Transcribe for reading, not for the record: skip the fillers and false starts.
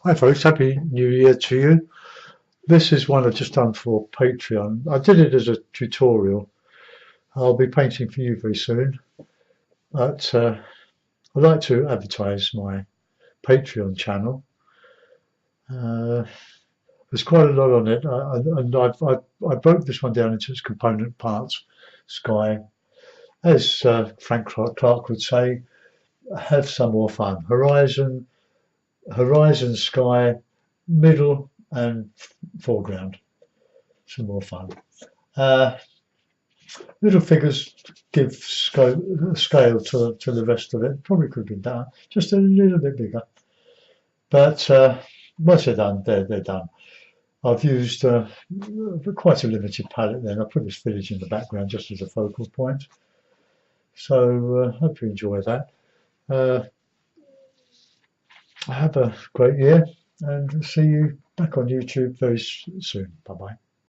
Hi folks, Happy New Year to you. This is one I've just done for Patreon. I did it as a tutorial. I'll be painting for you very soon. But I'd like to advertise my Patreon channel. Uh, there's quite a lot on it, and I broke this one down into its component parts. Sky, as Frank Clark would say, have some more fun. Horizon, sky, middle, and foreground. Some more fun. Uh, Little figures give scale to the rest of it. Probably could be done just a little bit bigger. But once they're done, they're done. I've used quite a limited palette then. I put this village in the background just as a focal point. So hope you enjoy that. Uh, have a great year and see you back on YouTube very soon. Bye bye.